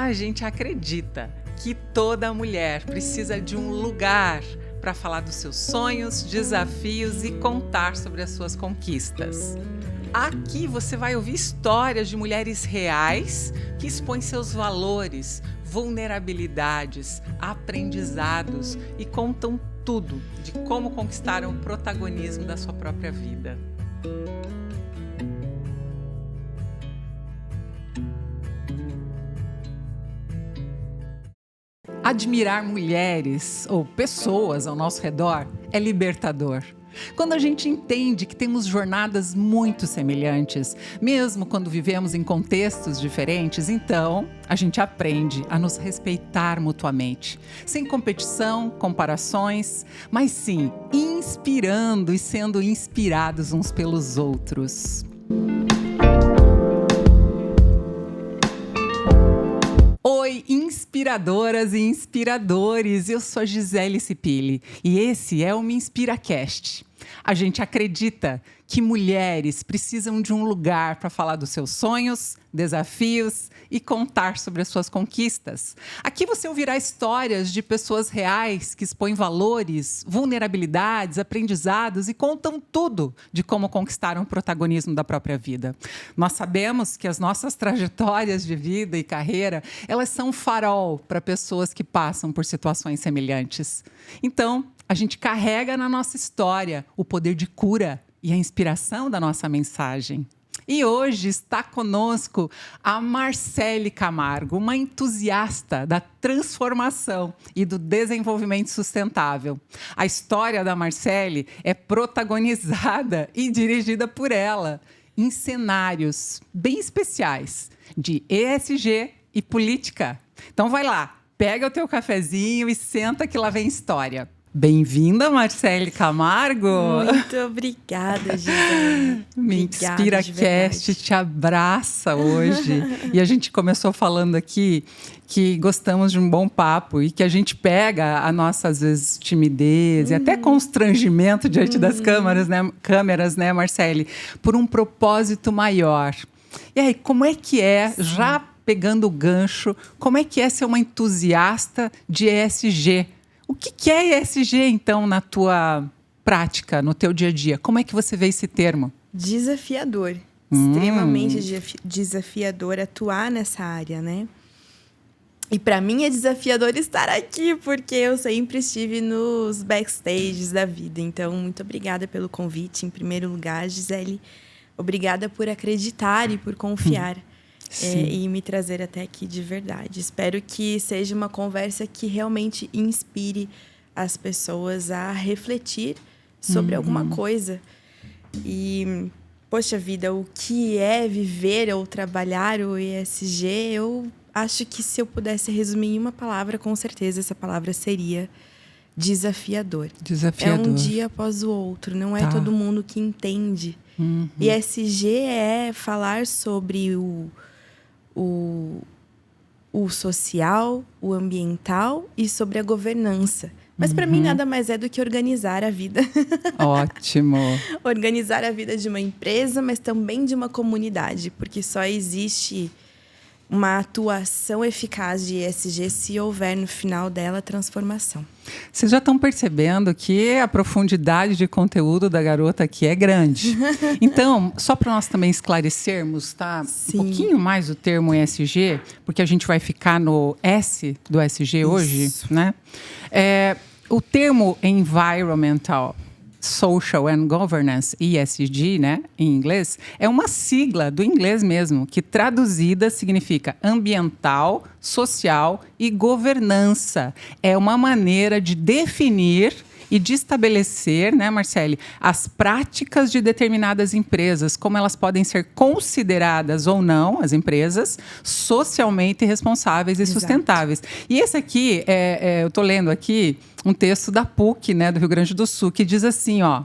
A gente acredita que toda mulher precisa de um lugar para falar dos seus sonhos, desafios e contar sobre as suas conquistas. Aqui você vai ouvir histórias de mulheres reais que expõem seus valores, vulnerabilidades, aprendizados e contam tudo de como conquistaram o protagonismo da sua própria vida. Admirar mulheres ou pessoas ao nosso redor é libertador. Quando a gente entende que temos jornadas muito semelhantes, mesmo quando vivemos em contextos diferentes, então a gente aprende a nos respeitar mutuamente, sem competição, comparações, mas sim inspirando e sendo inspirados uns pelos outros. Oi, inspiradoras e inspiradores! Eu sou a Gisele Cipilli e esse é o Me InspiraCast. A gente acredita que mulheres precisam de um lugar para falar dos seus sonhos, desafios e contar sobre as suas conquistas. Aqui você ouvirá histórias de pessoas reais que expõem valores, vulnerabilidades, aprendizados e contam tudo de como conquistaram o protagonismo da própria vida. Nós sabemos que as nossas trajetórias de vida e carreira, elas são um farol para pessoas que passam por situações semelhantes. Então, a gente carrega na nossa história o poder de cura e a inspiração da nossa mensagem. E hoje está conosco a Marcele Camargo, uma entusiasta da transformação e do desenvolvimento sustentável. A história da Marcele é protagonizada e dirigida por ela em cenários bem especiais de ESG e política. Então vai lá, pega o teu cafezinho e senta que lá vem história. Bem-vinda, Marcele Camargo. Muito obrigada, Gisele. Me InspiraCast te abraça hoje. E a gente começou falando aqui que gostamos de um bom papo e que a gente pega a nossa, às vezes, timidez e até constrangimento diante das câmeras, né, Marcele? Por um propósito maior. E aí, como é que é, já pegando o gancho, como é que é ser uma entusiasta de ESG? O que é ESG, então, na tua prática, no teu dia a dia? Como é que você vê esse termo? Desafiador. Extremamente desafiador atuar nessa área, né? E para mim é desafiador estar aqui, porque eu sempre estive nos backstages da vida. Então, muito obrigada pelo convite, em primeiro lugar, Gisele. Obrigada por acreditar e por confiar. E me trazer até aqui de verdade. Espero que seja uma conversa que realmente inspire as pessoas a refletir sobre alguma coisa. E, poxa vida, o que é viver ou trabalhar o ESG, eu acho que se eu pudesse resumir em uma palavra, com certeza essa palavra seria desafiador. Desafiador. É um dia após o outro, não é todo mundo que entende. ESG é falar sobre o social, o ambiental e sobre a governança. Mas para mim nada mais é do que organizar a vida. Ótimo. Organizar a vida de uma empresa, mas também de uma comunidade, porque só existe uma atuação eficaz de ESG se houver no final dela transformação. Vocês já estão percebendo que a profundidade de conteúdo da garota aqui é grande. Então, só para nós também esclarecermos, tá? Sim. Um pouquinho mais o termo ESG, porque a gente vai ficar no S do ESG hoje, né? O termo Environmental, Social and Governance, ESG, né, em inglês, é uma sigla do inglês mesmo, que traduzida significa ambiental, social e governança. É uma maneira de definir e de estabelecer, né, Marcele, as práticas de determinadas empresas, como elas podem ser consideradas ou não, as empresas, socialmente responsáveis e sustentáveis. E esse aqui, eu estou lendo aqui um texto da PUC, né, do Rio Grande do Sul, que diz assim, ó,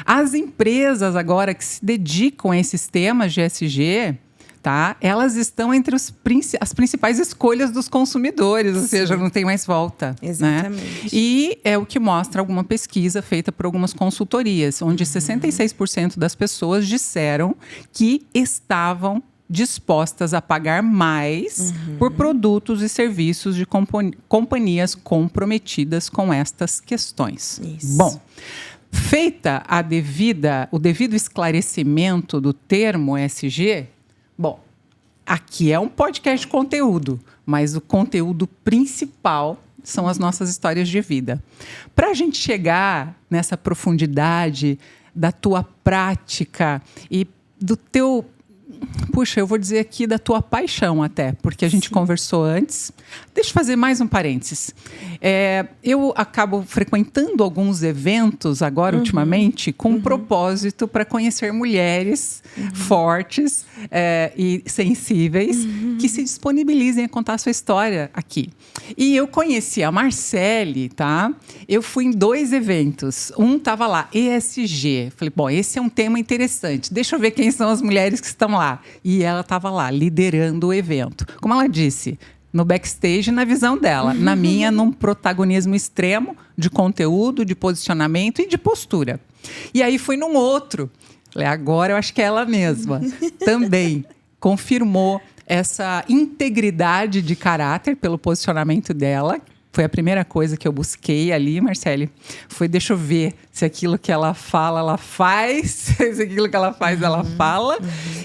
as empresas agora que se dedicam a esses temas de ESG, tá? Elas estão entre as principais escolhas dos consumidores, ou seja, não tem mais volta. Exatamente. Né? E é o que mostra alguma pesquisa feita por algumas consultorias, onde 66% das pessoas disseram que estavam dispostas a pagar mais por produtos e serviços de companhias comprometidas com estas questões. Isso. Bom, feita o devido esclarecimento do termo ESG, bom, aqui é um podcast de conteúdo, mas o conteúdo principal são as nossas histórias de vida. Para a gente chegar nessa profundidade da tua prática e do teu... Puxa, eu vou dizer aqui da tua paixão até, porque a gente conversou antes. Deixa eu fazer mais um parênteses. Eu acabo frequentando alguns eventos agora, ultimamente, com um propósito para conhecer mulheres fortes e sensíveis que se disponibilizem a contar a sua história aqui. E eu conheci a Marcele, tá? Eu fui em 2 eventos. Um estava lá, ESG. Falei, bom, esse é um tema interessante. Deixa eu ver quem são as mulheres que estão lá. E ela estava lá, liderando o evento. Como ela disse, no backstage, na visão dela. Na minha, num protagonismo extremo de conteúdo, de posicionamento e de postura. E aí fui num outro. Falei, agora eu acho que é ela mesma. Também confirmou essa integridade de caráter pelo posicionamento dela. Foi a primeira coisa que eu busquei ali, Marcele. Foi, deixa eu ver se aquilo que ela fala, ela faz. Se aquilo que ela faz, ela fala.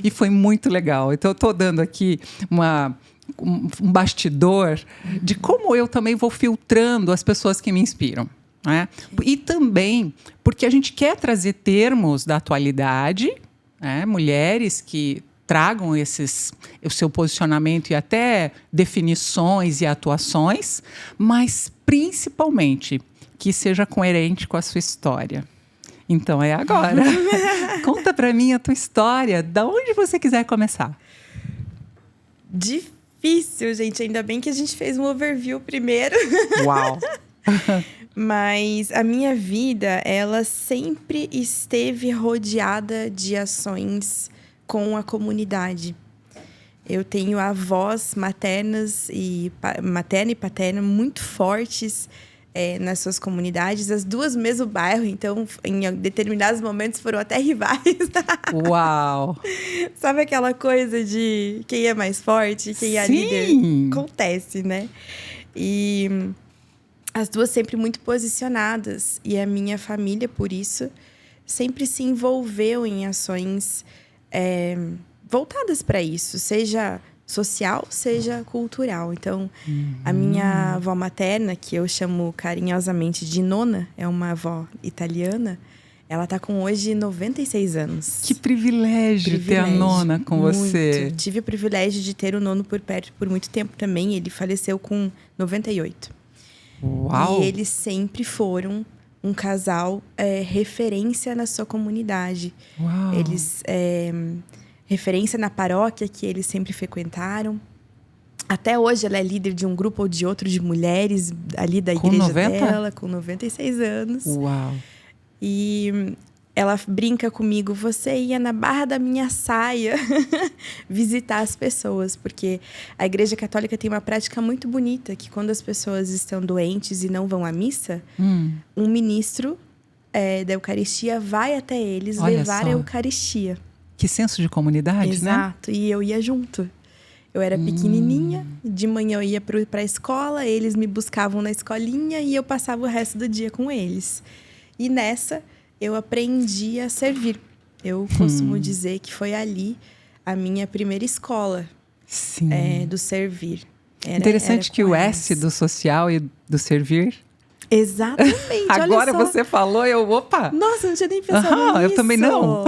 E foi muito legal. Então, eu estou dando aqui um bastidor de como eu também vou filtrando as pessoas que me inspiram. Né? E também porque a gente quer trazer termos da atualidade, né? Mulheres que tragam o seu posicionamento e até definições e atuações, mas principalmente que seja coerente com a sua história. Então é agora. Conta pra mim a tua história, da onde você quiser começar. Difícil, gente. Ainda bem que a gente fez um overview primeiro. Uau! Mas a minha vida, ela sempre esteve rodeada de ações com a comunidade. Eu tenho avós materna e paterna muito fortes nas suas comunidades, as duas no mesmo bairro, então em determinados momentos foram até rivais. Uau! Sabe aquela coisa de quem é mais forte, quem é a líder? Acontece, né? E as duas sempre muito posicionadas. E a minha família, por isso, sempre se envolveu em ações voltadas para isso, seja social, seja cultural. Então, a minha avó materna, que eu chamo carinhosamente de Nona, é uma avó italiana, ela está com hoje 96 anos. Que privilégio ter a Nona com você. Tive o privilégio de ter o Nono por perto por muito tempo também. Ele faleceu com 98. Uau! E eles sempre foram um casal referência na sua comunidade. Uau. Eles referência na paróquia que eles sempre frequentaram. Até hoje ela é líder de um grupo ou de outro de mulheres ali da igreja dela, com 96 anos. Uau! E ela brinca comigo, você ia na barra da minha saia visitar as pessoas, porque a Igreja Católica tem uma prática muito bonita, que quando as pessoas estão doentes e não vão à missa, um ministro da Eucaristia vai até eles levar a Eucaristia. Que senso de comunidade, Exato, né? Exato, e eu ia junto. Eu era pequenininha, de manhã eu ia para a escola, eles me buscavam na escolinha e eu passava o resto do dia com eles. E nessa, eu aprendi a servir. Eu costumo dizer que foi ali a minha primeira escola do servir. Interessante que o S do social e do servir... Exatamente, agora olha só. Você falou, opa! Nossa, eu não tinha nem pensado nisso. Eu também não.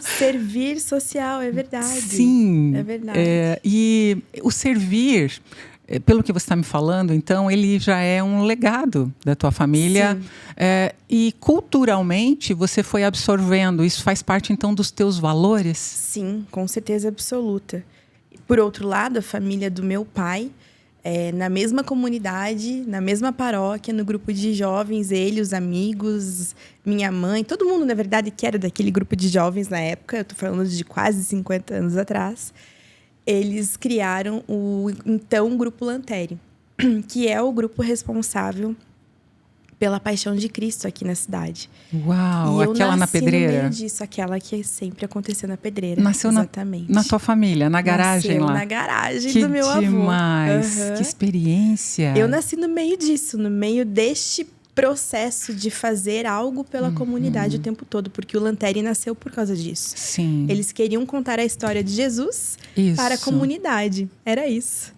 Servir social, é verdade. Sim. É verdade. E o servir, pelo que você está me falando, então, ele já é um legado da tua família. E culturalmente, você foi absorvendo. Isso faz parte, então, dos teus valores? Sim, com certeza absoluta. Por outro lado, a família do meu pai... na mesma comunidade, na mesma paróquia, no grupo de jovens, ele, os amigos, minha mãe, todo mundo, na verdade, que era daquele grupo de jovens na época, eu estou falando de quase 50 anos atrás, eles criaram o, então, Grupo Lantério, que é o grupo responsável pela paixão de Cristo aqui na cidade. Uau, e eu aquela na pedreira? No meio disso, aquela que sempre aconteceu na pedreira. Nasceu exatamente. Na tua família, na garagem Nasceu lá? na garagem que do meu avô. demais, que experiência. Eu nasci no meio disso, no meio deste processo de fazer algo pela comunidade o tempo todo, porque o Lanteri nasceu por causa disso. Sim. Eles queriam contar a história de Jesus para a comunidade. Era isso.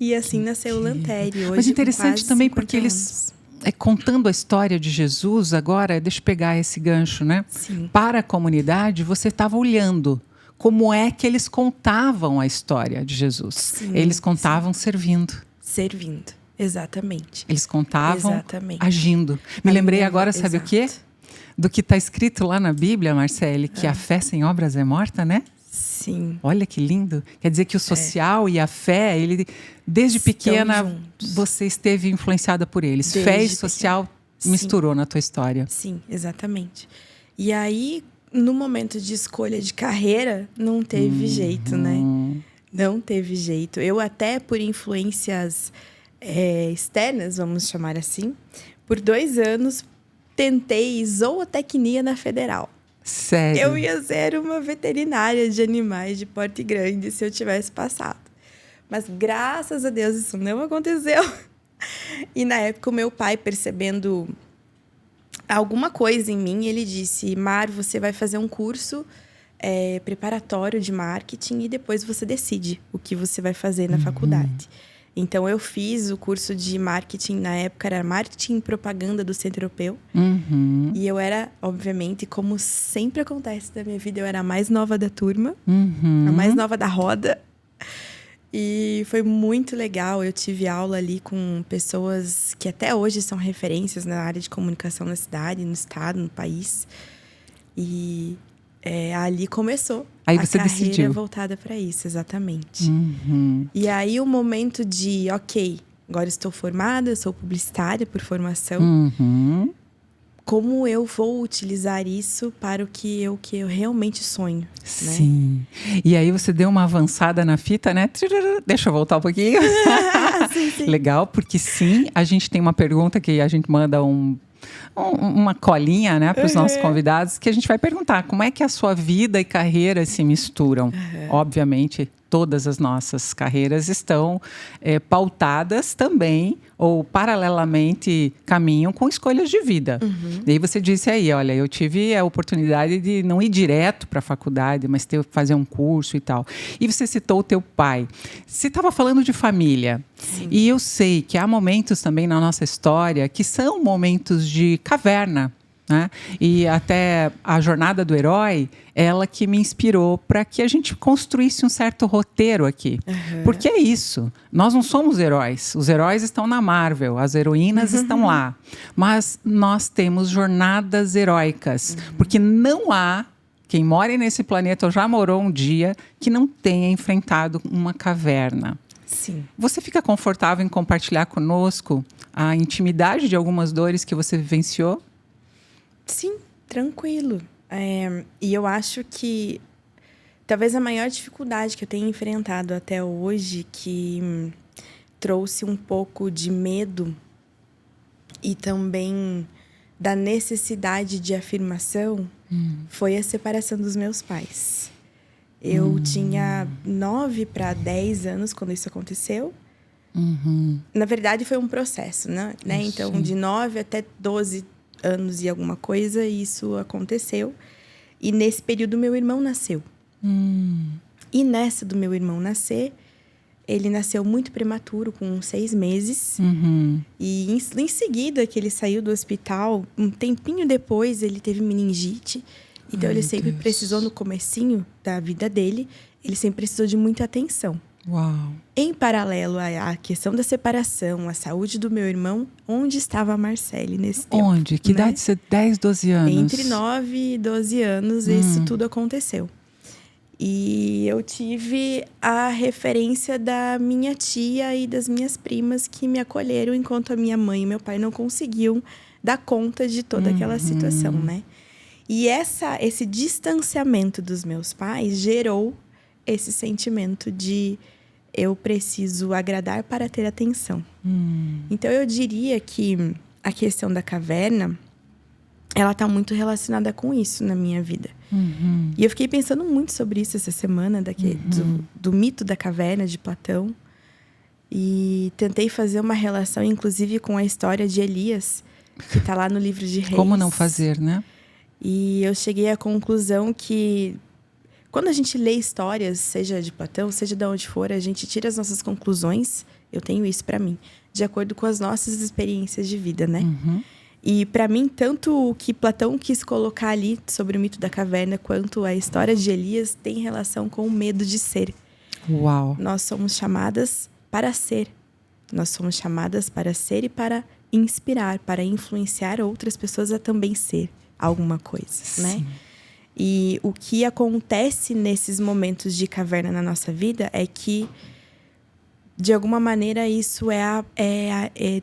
E assim nasceu o Lanteri. Hoje, mas interessante também porque eles contando a história de Jesus agora, deixa eu pegar esse gancho, né? Sim. Para a comunidade, você estava olhando como é que eles contavam a história de Jesus. Sim, eles contavam servindo. Servindo. Exatamente. Eles contavam agindo. Me lembrei agora, sabe o quê? Do que está escrito lá na Bíblia, Marcele, que a fé sem obras é morta, né? Sim. Olha que lindo. Quer dizer que o social e a fé, ele, desde pequena, você esteve influenciada por eles. Desde fé e social misturou na tua história. Sim, exatamente. E aí, no momento de escolha de carreira, não teve jeito, né? Não teve jeito. Eu até, por influências externas, vamos chamar assim, por 2 anos, tentei zootecnia na Federal. Sério? Eu ia ser uma veterinária de animais de porte grande se eu tivesse passado. Mas, graças a Deus, isso não aconteceu. E, na época, o meu pai, percebendo alguma coisa em mim, ele disse: Mar, você vai fazer um curso preparatório de marketing e depois você decide o que você vai fazer na faculdade. Então, eu fiz o curso de marketing, na época era marketing e propaganda do Centro Europeu. E eu era, obviamente, como sempre acontece na minha vida, eu era a mais nova da turma, a mais nova da roda. E foi muito legal, eu tive aula ali com pessoas que até hoje são referências na área de comunicação na cidade, no estado, no país. E ali começou aí a você carreira decidiu. Voltada para isso, exatamente. E aí o momento de, ok, agora estou formada, sou publicitária por formação. Como eu vou utilizar isso para o que eu realmente sonho, né? Sim. E aí você deu uma avançada na fita, né? Deixa eu voltar um pouquinho. Sim. Legal, porque sim, a gente tem uma pergunta que a gente manda uma colinha, né, para os nossos convidados, que a gente vai perguntar como é que a sua vida e carreira se misturam. Obviamente, todas as nossas carreiras estão pautadas também, ou paralelamente caminham com escolhas de vida. E aí você disse aí, olha, eu tive a oportunidade de não ir direto para a faculdade, mas fazer um curso e tal. E você citou o teu pai. Você estava falando de família. Sim. E eu sei que há momentos também na nossa história que são momentos de caverna, né? E até a jornada do herói, ela que me inspirou para que a gente construísse um certo roteiro aqui. Porque é isso, nós não somos heróis. Os heróis estão na Marvel, as heroínas estão lá. Mas nós temos jornadas heróicas, porque não há quem mora nesse planeta ou já morou um dia que não tenha enfrentado uma caverna. Sim. Você fica confortável em compartilhar conosco a intimidade de algumas dores que você vivenciou? Sim, tranquilo. E eu acho que talvez a maior dificuldade que eu tenho enfrentado até hoje, que trouxe um pouco de medo e também da necessidade de afirmação, foi a separação dos meus pais. Eu tinha 9 para 10 anos quando isso aconteceu. Na verdade, foi um processo, né? Então, de 9 até 12 anos e alguma coisa, isso aconteceu. E nesse período, meu irmão nasceu. E nessa do meu irmão nascer, ele nasceu muito prematuro, com 6 meses. E em seguida que ele saiu do hospital, um tempinho depois, ele teve meningite. Então, ele sempre precisou, no comecinho da vida dele, ele sempre precisou de muita atenção. Uau. Em paralelo à questão da separação, à saúde do meu irmão, onde estava a Marcele nesse tempo? Onde? Que idade você 10, 12 anos? Entre 9 e 12 anos, isso tudo aconteceu. E eu tive a referência da minha tia e das minhas primas que me acolheram enquanto a minha mãe e meu pai não conseguiam dar conta de toda aquela situação, né? E esse distanciamento dos meus pais gerou esse sentimento de eu preciso agradar para ter atenção. Então, eu diria que a questão da caverna, ela tá muito relacionada com isso na minha vida. E eu fiquei pensando muito sobre isso essa semana, do mito da caverna de Platão. E tentei fazer uma relação, inclusive, com a história de Elias, que tá lá no livro de Reis. Como não fazer, né? E eu cheguei à conclusão que quando a gente lê histórias, seja de Platão, seja de onde for, a gente tira as nossas conclusões, eu tenho isso para mim, de acordo com as nossas experiências de vida, né? E para mim, tanto o que Platão quis colocar ali sobre o mito da caverna, quanto a história de Elias tem relação com o medo de ser. Uau! Nós somos chamadas para ser. Nós somos chamadas para ser e para inspirar, para influenciar outras pessoas a também ser alguma coisa, né? E o que acontece nesses momentos de caverna na nossa vida é que, de alguma maneira, isso é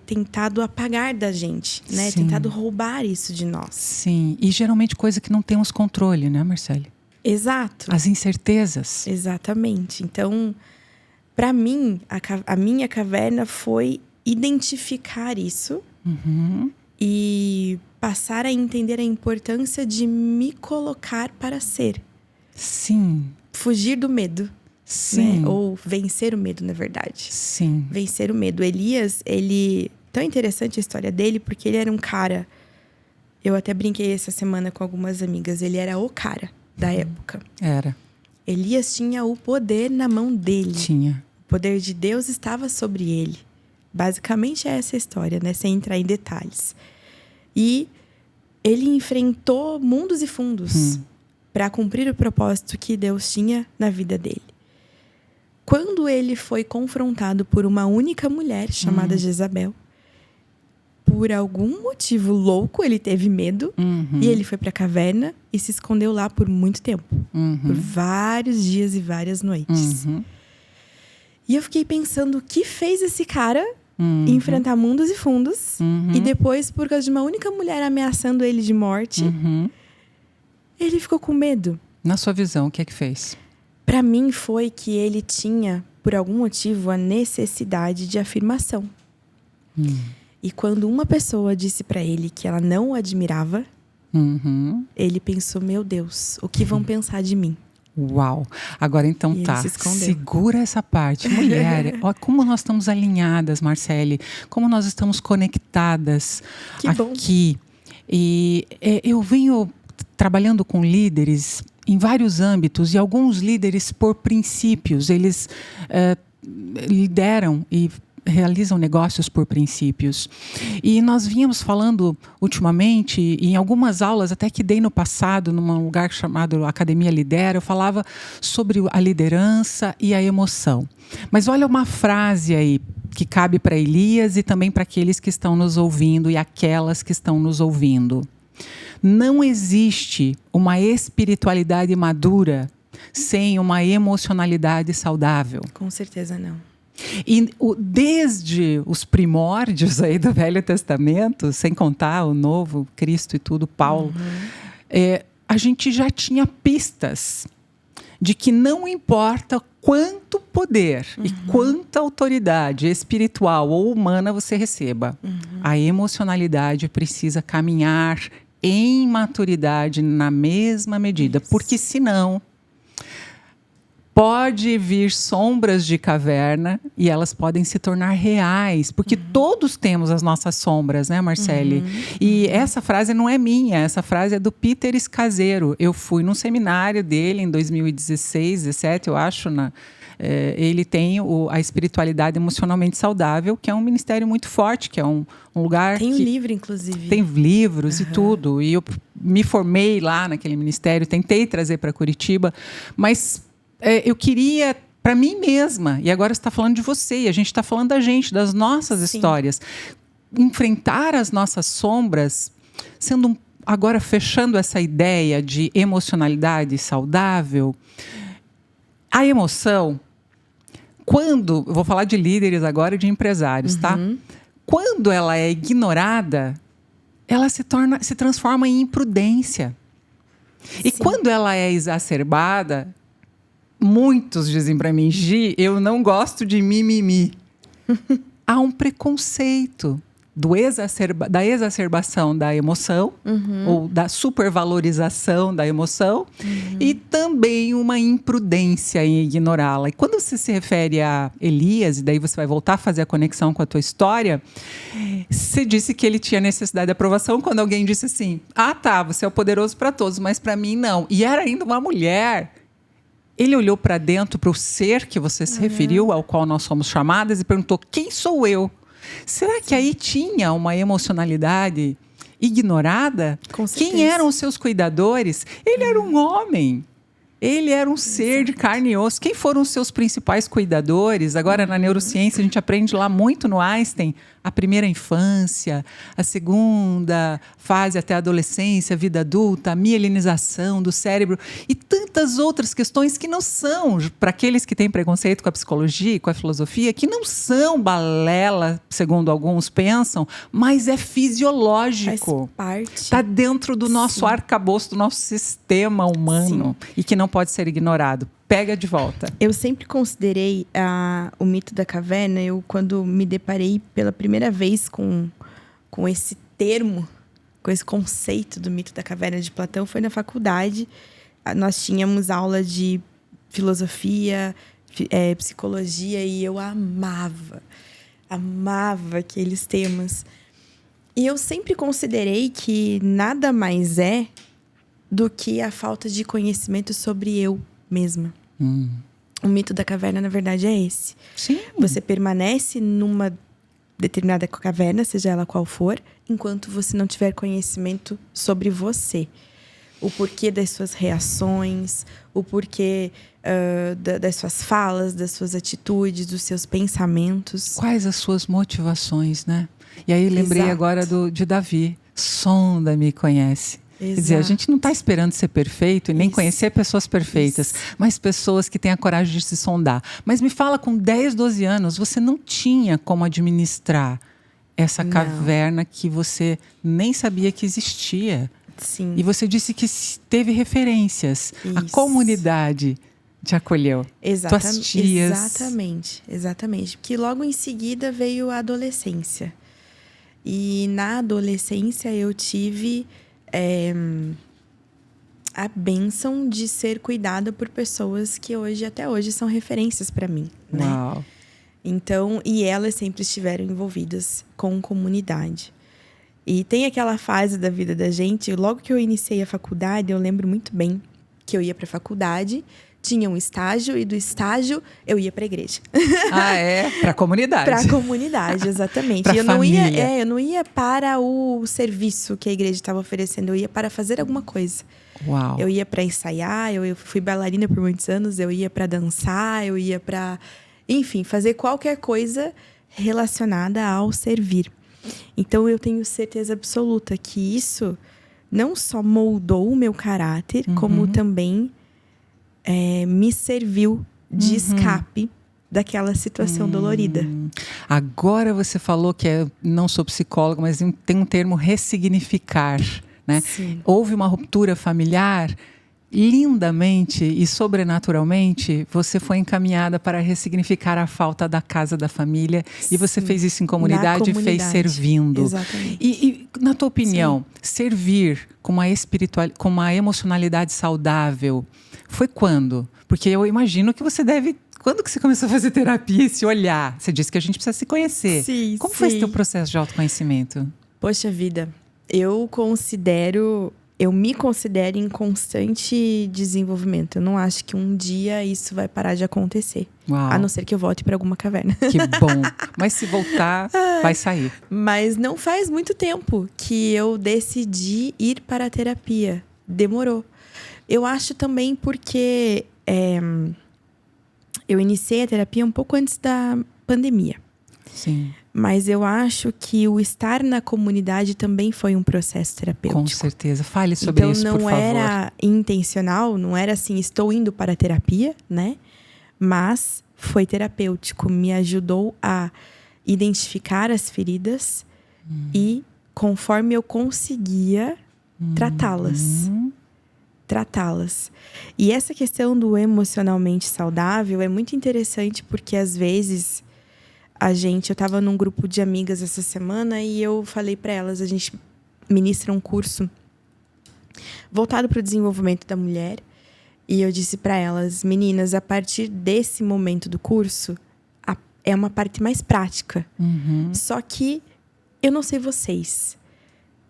tentado apagar da gente, né? Sim. Tentado roubar isso de nós. Sim, e geralmente coisa que não temos controle, né, Marcele? Exato. As incertezas. Exatamente. Então, para mim, a minha caverna foi identificar isso e passar a entender a importância de me colocar para ser. Sim. Fugir do medo. Sim. Né? Ou vencer o medo, na verdade. Sim. Vencer o medo. Elias, tão interessante a história dele, porque ele era um cara... Eu até brinquei essa semana com algumas amigas. Ele era o cara da época. Era. Elias tinha o poder na mão dele. Tinha. O poder de Deus estava sobre ele. Basicamente é essa a história, né? Sem entrar em detalhes. E ele enfrentou mundos e fundos para cumprir o propósito que Deus tinha na vida dele. Quando ele foi confrontado por uma única mulher chamada Jezabel, por algum motivo louco, ele teve medo e ele foi para a caverna e se escondeu lá por muito tempo. Por vários dias e várias noites. E eu fiquei pensando, o que fez esse cara enfrentar mundos e fundos e depois, por causa de uma única mulher ameaçando ele de morte, ele ficou com medo? Na sua visão, o que é que fez? Para mim foi que ele tinha, por algum motivo, a necessidade de afirmação. E quando uma pessoa disse para ele que ela não o admirava, ele pensou, meu Deus, o que vão pensar de mim? Uau! Agora então E tá, ele se escondeu. segura essa parte. Mulher, ó, como nós estamos alinhadas, Marcele. Como nós estamos conectadas Que bom. aqui. E eu venho trabalhando com líderes em vários âmbitos. E alguns líderes, por princípios, eles lideram e realizam negócios por princípios. E nós vínhamos falando ultimamente, em algumas aulas até que dei no passado, num lugar chamado Academia Lidera, eu falava sobre a liderança e a emoção. Mas olha uma frase aí que cabe para Elias e também para aqueles que estão nos ouvindo e aquelas que estão nos ouvindo. Não existe uma espiritualidade madura sem uma emocionalidade saudável. Com certeza não. E desde os primórdios aí do Velho Testamento, sem contar o Novo, Cristo e tudo, Paulo, a gente já tinha pistas de que não importa quanto poder e quanta autoridade espiritual ou humana você receba, a emocionalidade precisa caminhar em maturidade na mesma medida, porque senão pode vir sombras de caverna e elas podem se tornar reais, porque todos temos as nossas sombras, né, Marcele? E essa frase não é minha, essa frase é do Peter Escazero. Eu fui num seminário dele em 2016, 17, eu acho, ele tem a espiritualidade emocionalmente saudável, que é um ministério muito forte, que é um lugar... Tem um livro, inclusive. Tem livros e tudo. E eu me formei lá naquele ministério, tentei trazer para Curitiba, mas eu queria para mim mesma, e agora você está falando de você, e a gente está falando da gente, das nossas histórias. Enfrentar as nossas sombras, agora fechando essa ideia de emocionalidade saudável, a emoção, eu vou falar de líderes agora e de empresários, tá? Quando ela é ignorada, ela se transforma em imprudência. E quando ela é exacerbada, muitos dizem para mim, Gi, eu não gosto de mimimi. Há um preconceito da exacerbação da emoção, ou da supervalorização da emoção, e também uma imprudência em ignorá-la. E quando você se refere a Elias, e daí você vai voltar a fazer a conexão com a tua história, você disse que ele tinha necessidade de aprovação quando alguém disse assim: ah, tá, você é o poderoso para todos, mas para mim não. E era ainda uma mulher. Ele olhou para dentro, para o ser que você se referiu, ao qual nós somos chamadas, e perguntou: quem sou eu? Será que aí tinha uma emocionalidade ignorada? Com certeza. Quem eram os seus cuidadores? Ele era um homem. Ele era um ser de carne e osso. Quem foram os seus principais cuidadores? Agora, na neurociência, a gente aprende lá muito no Einstein a primeira infância, a segunda fase até a adolescência, a vida adulta, a mielinização do cérebro e tantas outras questões que não são, para aqueles que têm preconceito com a psicologia e com a filosofia, que não são balela, segundo alguns pensam, mas é fisiológico. Faz parte. Está dentro do nosso arcabouço, do nosso sistema humano. Sim. E que não pode ser ignorado. Pega de volta. Eu sempre considerei o mito da caverna, quando me deparei pela primeira vez com esse termo, com esse conceito do mito da caverna de Platão, foi na faculdade. Nós tínhamos aula de filosofia, psicologia, e eu amava aqueles temas. E eu sempre considerei que nada mais é do que a falta de conhecimento sobre eu mesma. O mito da caverna, na verdade, é esse. Sim. Você permanece numa determinada caverna, seja ela qual for, enquanto você não tiver conhecimento sobre você. O porquê das suas reações, o porquê das suas falas, das suas atitudes, dos seus pensamentos. Quais as suas motivações, né? E aí lembrei agora de Davi. Sonda-me e conhece. Quer dizer, a gente não está esperando ser perfeito e nem conhecer pessoas perfeitas, mas pessoas que têm a coragem de se sondar. Mas me fala, com 10, 12 anos, você não tinha como administrar essa caverna que você nem sabia que existia. Sim. E você disse que teve referências. Isso. A comunidade te acolheu. Tuas tias. Exatamente. Porque logo em seguida veio a adolescência. E na adolescência eu tive a bênção de ser cuidada por pessoas que até hoje são referências para mim, né? Uau. Então, e elas sempre estiveram envolvidas com comunidade. E tem aquela fase da vida da gente, logo que eu iniciei a faculdade, eu lembro muito bem que eu ia para a faculdade, tinha um estágio, e do estágio eu ia para a igreja. Ah, é? Para a comunidade. Para a comunidade, exatamente. Pra família. Eu não ia para o serviço que a igreja estava oferecendo, eu ia para fazer alguma coisa. Uau. Eu ia para ensaiar, eu fui bailarina por muitos anos, eu ia para dançar, eu ia para, enfim, fazer qualquer coisa relacionada ao servir. Então eu tenho certeza absoluta que isso não só moldou o meu caráter, como também me serviu de escape daquela situação dolorida. Agora você falou que não sou psicóloga, mas tem um termo ressignificar, né? Sim. Houve uma ruptura familiar, lindamente e sobrenaturalmente, você foi encaminhada para ressignificar a falta da casa da família. Sim. E você fez isso em comunidade e fez servindo. Exatamente. E na tua opinião, servir com uma emocionalidade saudável, foi quando? Porque eu imagino que você deve... Quando que você começou a fazer terapia e se olhar? Você disse que a gente precisa se conhecer. Sim, Como foi esse teu processo de autoconhecimento? Poxa vida, eu me considero em constante desenvolvimento. Eu não acho que um dia isso vai parar de acontecer. Uau. A não ser que eu volte para alguma caverna. Que bom. Mas se voltar, vai sair. Mas não faz muito tempo que eu decidi ir para a terapia. Demorou. Eu acho também porque eu iniciei a terapia um pouco antes da pandemia. Sim. Mas eu acho que o estar na comunidade também foi um processo terapêutico. Com certeza. Fale sobre isso, por favor. Então, não era intencional, não era assim, estou indo para a terapia, né? Mas foi terapêutico. Me ajudou a identificar as feridas e, conforme eu conseguia, tratá-las. E essa questão do emocionalmente saudável é muito interessante porque, às vezes... Eu tava num grupo de amigas essa semana e eu falei para elas, a gente ministra um curso voltado para o desenvolvimento da mulher. E eu disse para elas, meninas, a partir desse momento do curso, é uma parte mais prática. Só que eu não sei vocês,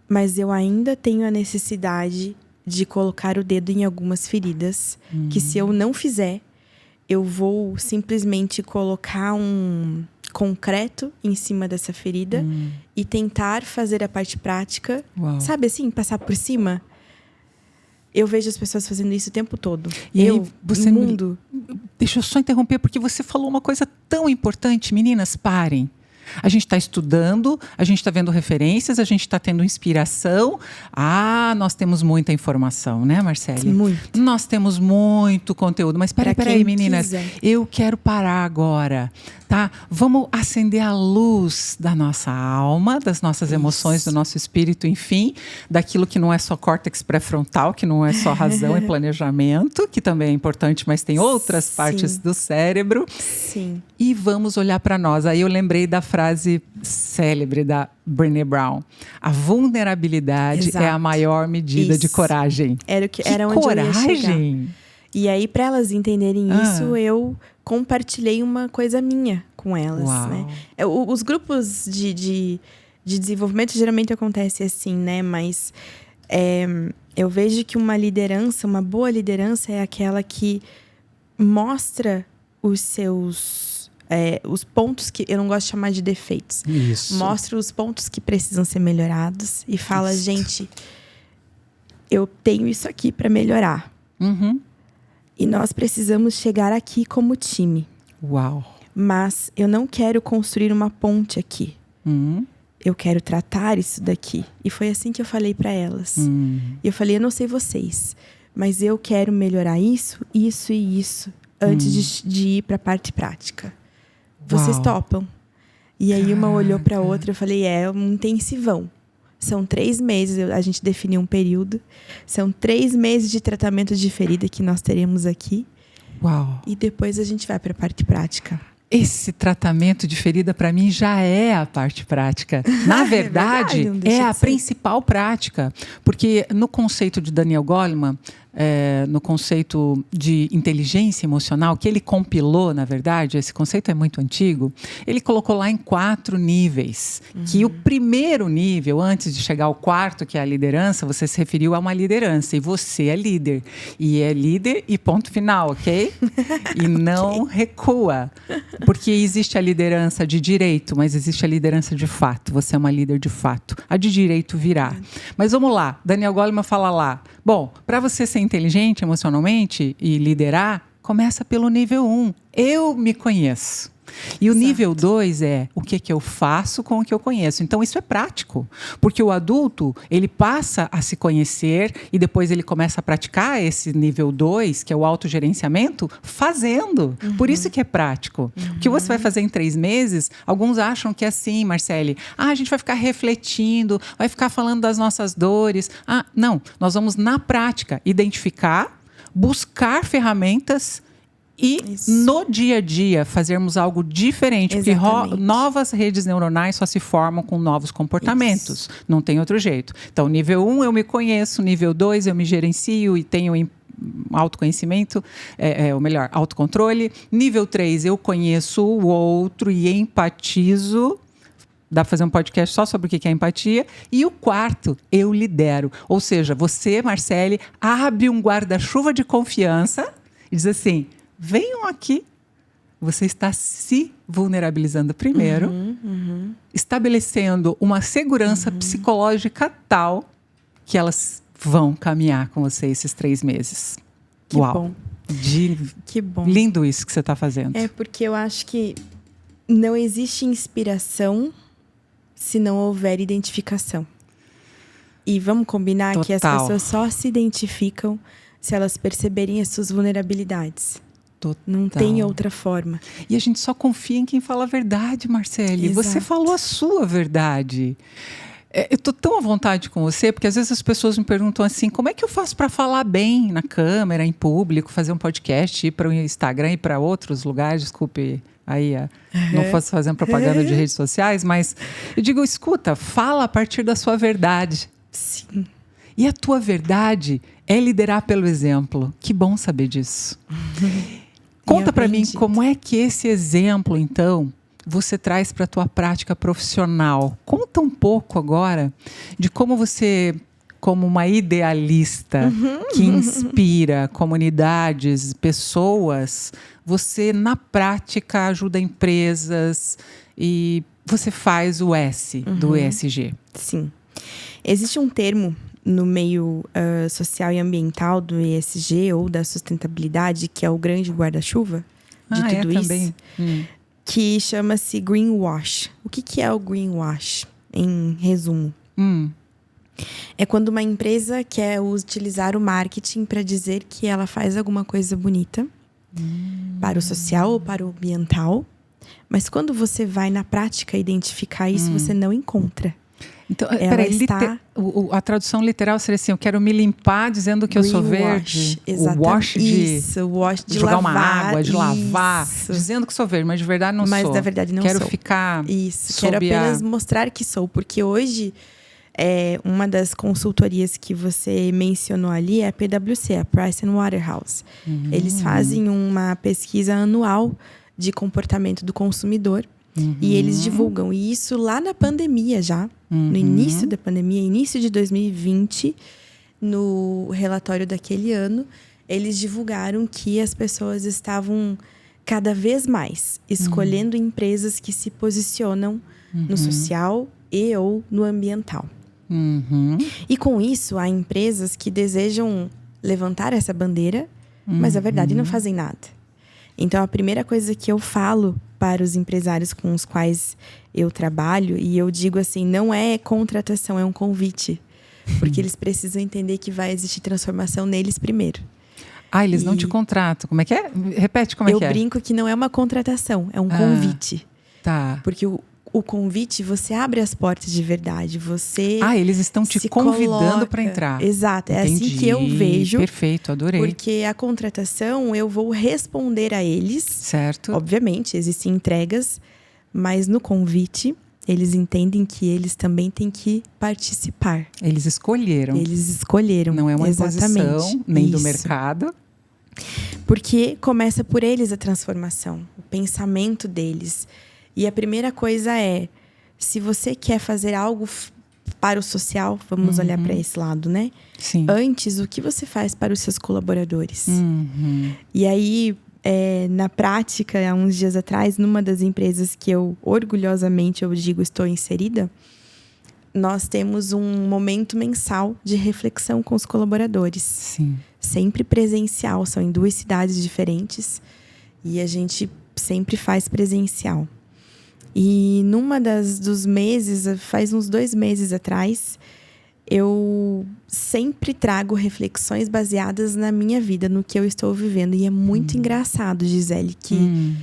mas eu ainda tenho a necessidade de colocar o dedo em algumas feridas, que se eu não fizer, eu vou simplesmente colocar um concreto em cima dessa ferida e tentar fazer a parte prática. Uau. Sabe assim, passar por cima? Eu vejo as pessoas fazendo isso o tempo todo. E eu, aí, você no mundo... Deixa eu só interromper, porque você falou uma coisa tão importante. Meninas, parem. A gente está estudando, a gente está vendo referências, a gente está tendo inspiração. Nós temos muita informação, né, Marcele? Muito. Nós temos muito conteúdo. Mas peraí, meninas. Quiser. Eu quero parar agora, tá? Vamos acender a luz da nossa alma, das nossas emoções, do nosso espírito, enfim. Daquilo que não é só córtex pré-frontal, que não é só razão e planejamento, que também é importante, mas tem outras partes do cérebro. Sim. E vamos olhar para nós. Aí eu lembrei da frase célebre da Brené Brown. A vulnerabilidade é a maior medida de coragem. Era onde eu ia chegar. E aí, para elas entenderem isso, eu compartilhei uma coisa minha com elas. Né? Os grupos de desenvolvimento geralmente acontece assim, né? Mas eu vejo que uma boa liderança é aquela que mostra os pontos que... Eu não gosto de chamar de defeitos. Isso. Mostra os pontos que precisam ser melhorados e fala, gente, eu tenho isso aqui para melhorar. E nós precisamos chegar aqui como time. Uau. Mas eu não quero construir uma ponte aqui. Eu quero tratar isso daqui. E foi assim que eu falei para elas. Eu falei, eu não sei vocês, mas eu quero melhorar isso, isso e isso antes de ir para a parte prática. Vocês topam? E aí uma olhou para a outra, eu falei, um intensivão. São 3 meses, a gente definiu um período. São 3 meses de tratamento de ferida que nós teremos aqui. Uau. E depois a gente vai para a parte prática. Esse tratamento de ferida, para mim, já é a parte prática. Na verdade, é a principal prática. Porque no conceito de Daniel Goleman, no conceito de inteligência emocional, que ele compilou, na verdade, esse conceito é muito antigo, ele colocou lá em 4 níveis. Que o primeiro nível, antes de chegar ao 4º, que é a liderança, você se referiu a uma liderança. E você é líder. E é líder e ponto final, ok? E não recua. Porque existe a liderança de direito, mas existe a liderança de fato. Você é uma líder de fato. A de direito virá. Mas vamos lá. Daniel Goleman fala lá. Bom, para você ser inteligente emocionalmente e liderar, começa pelo nível 1. Eu me conheço. E o nível 2 é o que eu faço com o que eu conheço. Então, isso é prático. Porque o adulto, ele passa a se conhecer e depois ele começa a praticar esse nível 2, que é o autogerenciamento, fazendo. Por isso que é prático. O que você vai fazer em 3 meses, alguns acham que é assim, Marcele. A gente vai ficar refletindo, vai ficar falando das nossas dores. Não. Nós vamos, na prática, identificar, buscar ferramentas e no dia a dia fazermos algo diferente. Exatamente. Porque novas redes neuronais só se formam com novos comportamentos. Não tem outro jeito. Então, nível 1 eu me conheço, nível 2 eu me gerencio e tenho autoconhecimento, ou melhor, autocontrole. Nível 3 eu conheço o outro e empatizo. Dá para fazer um podcast só sobre o que é empatia. E o 4º, eu lidero. Ou seja, você, Marcele, abre um guarda-chuva de confiança e diz assim: venham aqui. Você está se vulnerabilizando primeiro, estabelecendo uma segurança psicológica tal que elas vão caminhar com você esses 3 meses. Que bom. Que bom. Lindo isso que você está fazendo. É porque eu acho que não existe inspiração se não houver identificação. E vamos combinar que as pessoas só se identificam se elas perceberem as suas vulnerabilidades. Não tem outra forma. E a gente só confia em quem fala a verdade, Marcele. Exato. Você falou a sua verdade. Eu tô tão à vontade com você, porque às vezes as pessoas me perguntam assim, como é que eu faço para falar bem na câmera, em público, fazer um podcast, ir para o Instagram e para outros lugares, desculpe aí, não fosse fazendo propaganda de redes sociais, mas eu digo, escuta, fala a partir da sua verdade. Sim. E a tua verdade é liderar pelo exemplo. Que bom saber disso. Conta para mim como é que esse exemplo, então, você traz para a tua prática profissional. Conta um pouco agora de como você, como uma idealista que inspira comunidades, pessoas, você na prática ajuda empresas e você faz o S do ESG. Sim. Existe um termo no meio social e ambiental do ESG ou da sustentabilidade, que é o grande guarda-chuva de tudo isso. Também. Que chama-se greenwash. O que é o greenwash, em resumo? É quando uma empresa quer utilizar o marketing para dizer que ela faz alguma coisa bonita para o social ou para o ambiental, mas quando você vai na prática identificar isso, você não encontra. Então, peraí, a tradução literal seria assim, eu quero me limpar dizendo que eu sou verde. Exatamente. O wash o wash de jogar lavar, uma água, de lavar, isso. dizendo que sou verde, mas de verdade não sou. Mas na verdade não quero sou. Ficar isso, quero apenas mostrar que sou, porque hoje uma das consultorias que você mencionou ali é a PwC, a Price Waterhouse. Eles fazem uma pesquisa anual de comportamento do consumidor. E eles divulgam. E isso lá na pandemia já. No início da pandemia, início de 2020, no relatório daquele ano, eles divulgaram que as pessoas estavam cada vez mais escolhendo empresas que se posicionam no social e ou no ambiental. E com isso, há empresas que desejam levantar essa bandeira, mas a verdade não fazem nada. Então, a primeira coisa que eu falo para os empresários com os quais eu trabalho, e eu digo assim, não é contratação, é um convite. Porque eles precisam entender que vai existir transformação neles primeiro. Eles não te contratam. Como é que é? Repete como é que é. Eu brinco que não é uma contratação, é um convite. Tá. Porque o convite, você abre as portas de verdade. Você eles estão te convidando para entrar. Exato, é Entendi. assim que eu vejo. Perfeito, adorei. Porque a contratação, eu vou responder a eles. Certo. Obviamente, existem entregas, mas no convite, eles entendem que eles também têm que participar. Eles escolheram. Não é uma imposição, nem do mercado. Porque começa por eles a transformação, o pensamento deles. E a primeira coisa é, se você quer fazer algo para o social, vamos olhar para esse lado, né? Sim. Antes, o que você faz para os seus colaboradores? E aí, na prática, há uns dias atrás, numa das empresas que eu, orgulhosamente, eu digo, estou inserida, nós temos um momento mensal de reflexão com os colaboradores. Sim. Sempre presencial, são em 2 cidades diferentes. E a gente sempre faz presencial. E numa dos meses, faz uns 2 meses atrás, eu sempre trago reflexões baseadas na minha vida, no que eu estou vivendo. E é muito engraçado, Gisele, que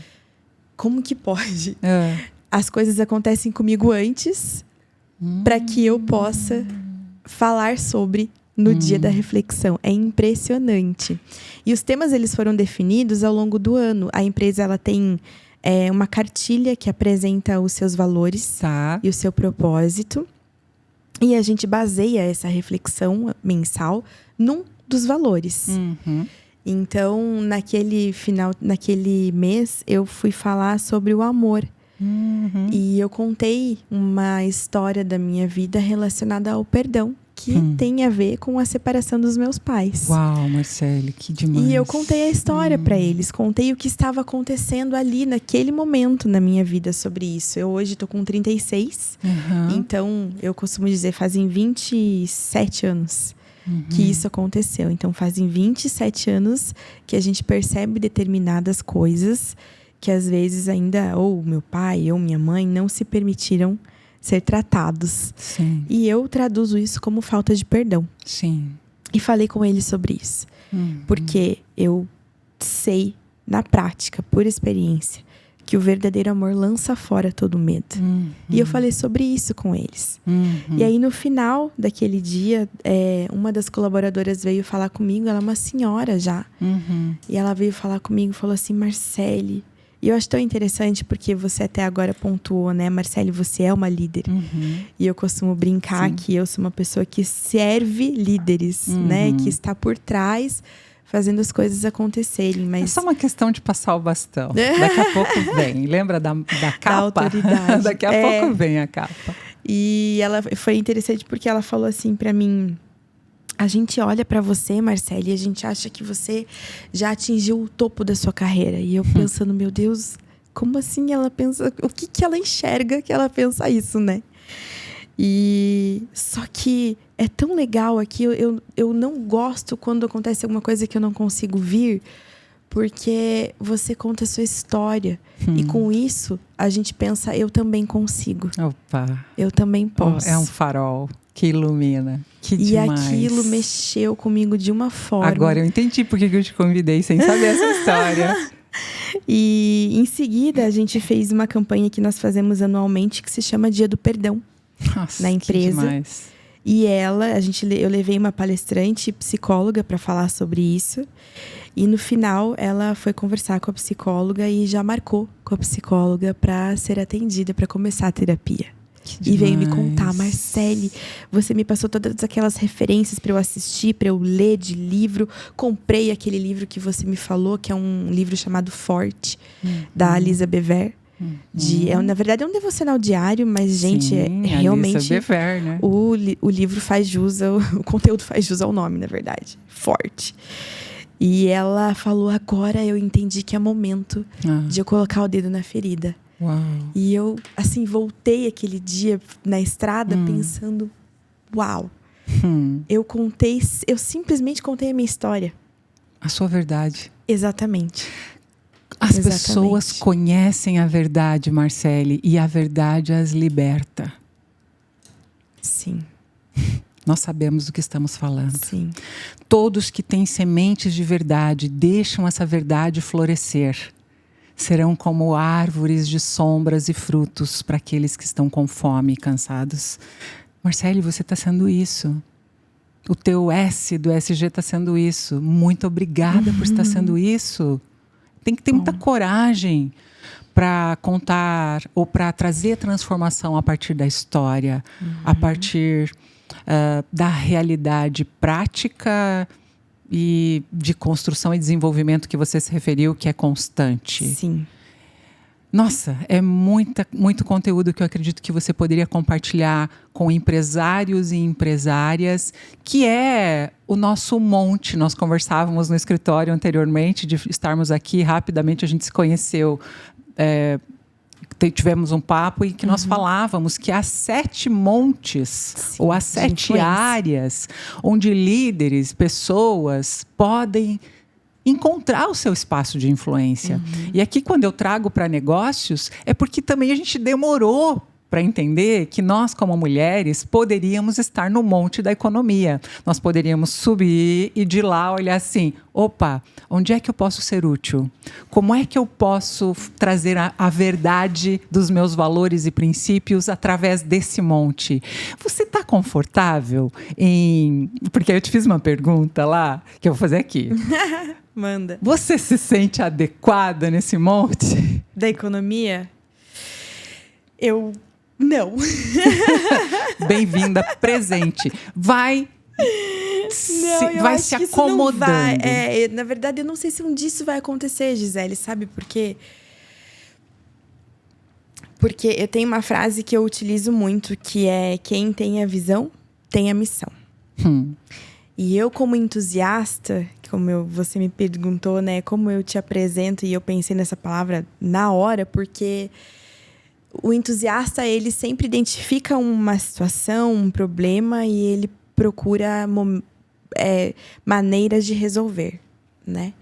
como que pode? As coisas acontecem comigo antes, para que eu possa falar sobre no dia da reflexão. É impressionante. E os temas, eles foram definidos ao longo do ano. A empresa, ela tem uma cartilha que apresenta os seus valores e o seu propósito. E a gente baseia essa reflexão mensal num dos valores. Então, naquele mês, eu fui falar sobre o amor. E eu contei uma história da minha vida relacionada ao perdão, que tem a ver com a separação dos meus pais. Uau, Marcele, que demais. E eu contei a história para eles, contei o que estava acontecendo ali naquele momento na minha vida sobre isso. Eu hoje tô com 36, então eu costumo dizer, fazem 27 anos que isso aconteceu. Então fazem 27 anos que a gente percebe determinadas coisas que às vezes ainda ou meu pai ou minha mãe não se permitiram ser tratados. Sim. E eu traduzo isso como falta de perdão. Sim. E falei com eles sobre isso. Porque eu sei, na prática, por experiência, que o verdadeiro amor lança fora todo medo. E eu falei sobre isso com eles. E aí, no final daquele dia, uma das colaboradoras veio falar comigo. Ela é uma senhora já. E ela veio falar comigo e falou assim: Marcele... E eu acho tão interessante porque você até agora pontuou, né? Marcele, você é uma líder. E eu costumo brincar que eu sou uma pessoa que serve líderes, né? Que está por trás, fazendo as coisas acontecerem. Mas... É só uma questão de passar o bastão. Daqui a pouco vem. Lembra da capa? Da autoridade. Daqui a pouco vem a capa. E foi interessante porque ela falou assim pra mim: a gente olha pra você, Marcele, e a gente acha que você já atingiu o topo da sua carreira. E eu pensando, meu Deus, como assim ela pensa? O que ela enxerga que ela pensa isso, né? E só que é tão legal aqui, eu não gosto quando acontece alguma coisa que eu não consigo vir, porque você conta a sua história. E com isso, a gente pensa, eu também consigo. Opa! Eu também posso. É um farol que ilumina. Que demais. E aquilo mexeu comigo de uma forma. Agora eu entendi por que eu te convidei sem saber essa história. E em seguida, a gente fez uma campanha que nós fazemos anualmente, que se chama Dia do Perdão. Nossa, na empresa. Que demais. E eu levei uma palestrante psicóloga para falar sobre isso. E no final, ela foi conversar com a psicóloga e já marcou com a psicóloga para ser atendida, para começar a terapia. E veio me contar: Marcele, você me passou todas aquelas referências para eu assistir, para eu ler de livro. Comprei aquele livro que você me falou, que é um livro chamado Forte, da Lisa Bever. Na verdade, é um devocional diário, mas, gente, Sim, realmente... Lisa Bever, né? O livro faz jus, o conteúdo faz jus ao nome, na verdade. Forte. E ela falou: agora eu entendi que é momento de eu colocar o dedo na ferida. Uau. E eu, assim, voltei aquele dia na estrada pensando: uau, eu simplesmente contei a minha história. A sua verdade. Exatamente. As pessoas conhecem a verdade, Marcele, e a verdade as liberta. Sim. Nós sabemos do que estamos falando. Sim. Todos que têm sementes de verdade deixam essa verdade florescer. Serão como árvores de sombras e frutos para aqueles que estão com fome e cansados. Marcele, você está sendo isso. O teu S do SG está sendo isso. Muito obrigada por estar sendo isso. Tem que ter muita coragem para contar ou para trazer transformação a partir da história, a partir da realidade prática e de construção e desenvolvimento que você se referiu, que é constante. Sim. Nossa, é muito conteúdo que eu acredito que você poderia compartilhar com empresários e empresárias, que é o nosso monte. Nós conversávamos no escritório anteriormente, de estarmos aqui rapidamente, a gente se conheceu, tivemos um papo em que nós falávamos que há 7 montes, sim, ou há 7 áreas onde líderes, pessoas podem encontrar o seu espaço de influência. E aqui, quando eu trago para negócios, é porque também a gente demorou para entender que nós, como mulheres, poderíamos estar no monte da economia. Nós poderíamos subir e de lá olhar assim: opa, onde é que eu posso ser útil? Como é que eu posso trazer a verdade dos meus valores e princípios através desse monte? Você está confortável em... Porque eu te fiz uma pergunta lá, que eu vou fazer aqui. Manda. Você se sente adequada nesse monte? Da economia? Não. Bem-vinda, presente. Vai se acomodando. Na verdade, eu não sei se um dia isso vai acontecer, Gisele, sabe por quê? Porque eu tenho uma frase que eu utilizo muito, que é: quem tem a visão, tem a missão. E eu, como entusiasta, você me perguntou, né, como eu te apresento, e eu pensei nessa palavra na hora, porque o entusiasta, ele sempre identifica uma situação, um problema, e ele procura maneiras de resolver, né?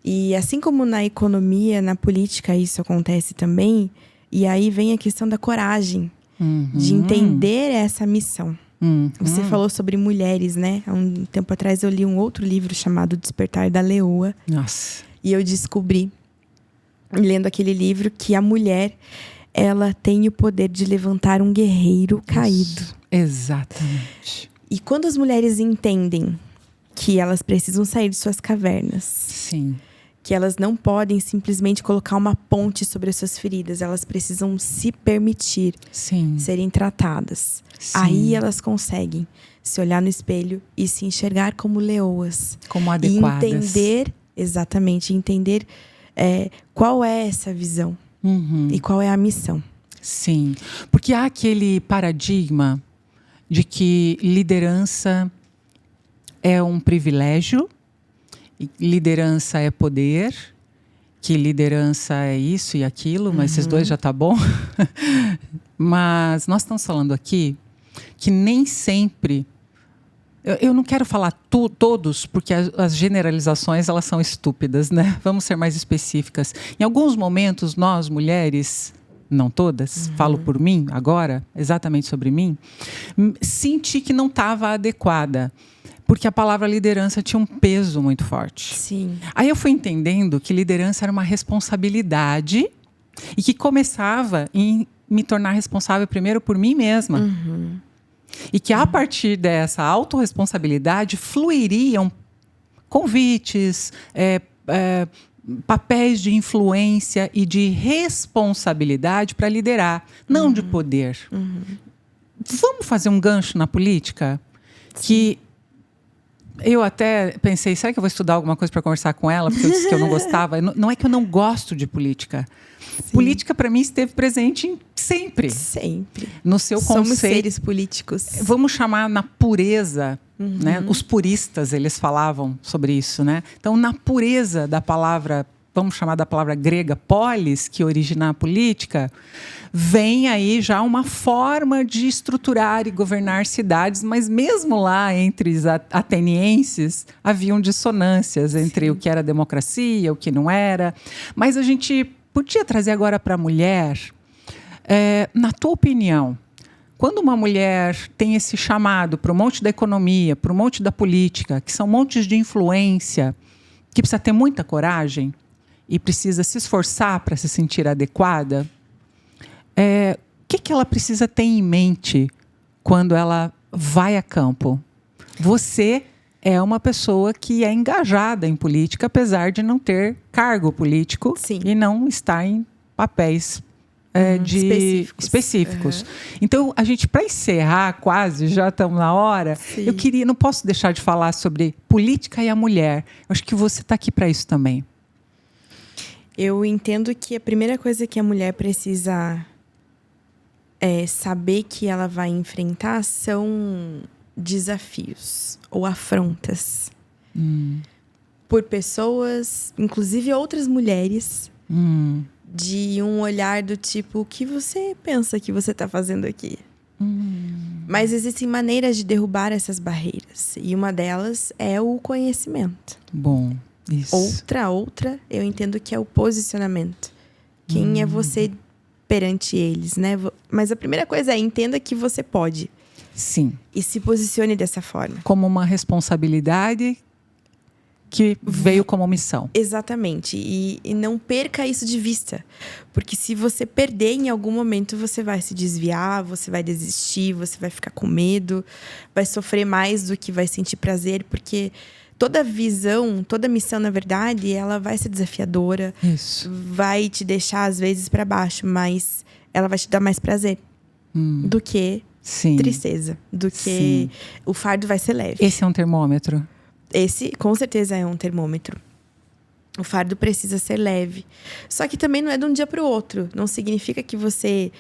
E assim como na economia, na política, isso acontece também. E aí vem a questão da coragem, de entender essa missão. Você falou sobre mulheres, né? Há um tempo atrás eu li um outro livro chamado Despertar da Leoa. Nossa. E eu descobri lendo aquele livro, que a mulher, ela tem o poder de levantar um guerreiro caído. Exatamente. E quando as mulheres entendem que elas precisam sair de suas cavernas, Sim. que elas não podem simplesmente colocar uma ponte sobre as suas feridas, elas precisam se permitir Sim. serem tratadas. Sim. Aí elas conseguem se olhar no espelho e se enxergar como leoas. Como adequadas. E entender, exatamente, entender qual é essa visão e qual é a missão. Sim, porque há aquele paradigma de que liderança é um privilégio, e liderança é poder, que liderança é isso e aquilo, mas esses dois já tá bom. Mas nós estamos falando aqui que nem sempre... Eu não quero falar todos, porque as generalizações elas são estúpidas, né? Vamos ser mais específicas. Em alguns momentos, nós, mulheres, não todas, falo por mim agora, exatamente sobre mim, senti que não estava adequada, porque a palavra liderança tinha um peso muito forte. Sim. Aí eu fui entendendo que liderança era uma responsabilidade e que começava em me tornar responsável primeiro por mim mesma. E que a partir dessa autorresponsabilidade fluiriam convites, papéis de influência e de responsabilidade para liderar, não de poder. Vamos fazer um gancho na política? Sim. Que eu até pensei, será que eu vou estudar alguma coisa para conversar com ela? Porque eu disse que eu não gostava. Não é que eu não gosto de política. Sim. Política, para mim, esteve presente sempre. Sempre. No seu conceito. Somos seres políticos. Vamos chamar na pureza, né? Os puristas, eles falavam sobre isso, né? Então, na pureza da palavra, vamos chamar da palavra grega, polis, que origina a política, vem aí já uma forma de estruturar e governar cidades, mas mesmo lá entre os atenienses haviam dissonâncias entre o que era democracia, o que não era. Mas a gente podia trazer agora para a mulher, na tua opinião, quando uma mulher tem esse chamado para o monte da economia, para o monte da política, que são montes de influência, que precisa ter muita coragem e precisa se esforçar para se sentir adequada, o que ela precisa ter em mente quando ela vai a campo? Você é uma pessoa que é engajada em política, apesar de não ter cargo político. Sim. E não estar em papéis específicos. Então, a gente, para encerrar quase, já estamos na hora, eu não posso deixar de falar sobre política e a mulher. Eu acho que você está aqui para isso também. Eu entendo que a primeira coisa que a mulher precisa saber que ela vai enfrentar são desafios ou afrontas por pessoas, inclusive outras mulheres, de um olhar do tipo, o que você pensa que você está fazendo aqui? Mas existem maneiras de derrubar essas barreiras, e uma delas é o conhecimento. Bom, isso. Outra, eu entendo que é o posicionamento. Quem é você perante eles, né? Mas a primeira coisa é, entenda que você pode. Sim. E se posicione dessa forma. Como uma responsabilidade que veio como missão. Exatamente. E não perca isso de vista. Porque se você perder em algum momento, você vai se desviar, você vai desistir, você vai ficar com medo, vai sofrer mais do que vai sentir prazer, porque toda visão, toda missão, na verdade, ela vai ser desafiadora. Isso. Vai te deixar, às vezes, para baixo, mas ela vai te dar mais prazer do que tristeza. Do que o fardo vai ser leve. Esse é um termômetro? Esse, com certeza, é um termômetro. O fardo precisa ser leve. Só que também não é de um dia para o outro. Não significa que você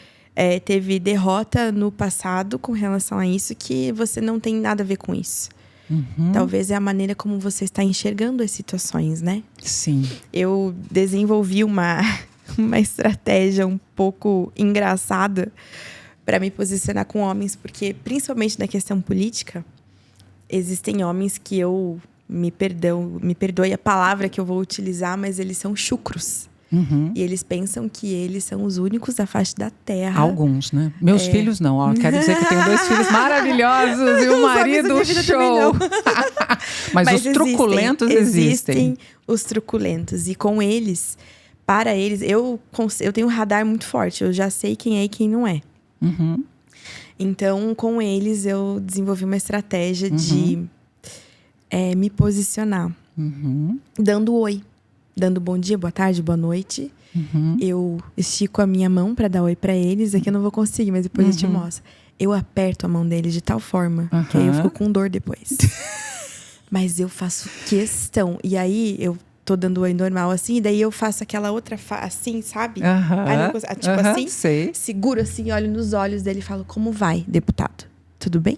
teve derrota no passado com relação a isso, que você não tem nada a ver com isso. Talvez é a maneira como você está enxergando as situações, né? Sim. Eu desenvolvi uma estratégia um pouco engraçada para me posicionar com homens, porque, principalmente na questão política, existem homens que me perdoe a palavra que eu vou utilizar, mas eles são chucros. E eles pensam que eles são os únicos da face da terra. Alguns, né? Meus filhos não. Ó, quero dizer que eu tenho 2 filhos maravilhosos e um marido show. Mas os truculentos existem. Os truculentos. E com eles, para eles, eu tenho um radar muito forte. Eu já sei quem é e quem não é. Uhum. Então, com eles, eu desenvolvi uma estratégia de me posicionar. Dando oi. Dando bom dia, boa tarde, boa noite. Eu estico a minha mão para dar oi para eles. Aqui eu não vou conseguir, mas depois eu te mostro. Eu aperto a mão deles de tal forma que aí eu fico com dor depois. Mas eu faço questão. E aí, eu tô dando oi normal assim. E daí, eu faço aquela outra assim, sabe? Aí não consigo, tipo assim. Sei. Seguro assim, olho nos olhos dele e falo: como vai, deputado? Tudo bem?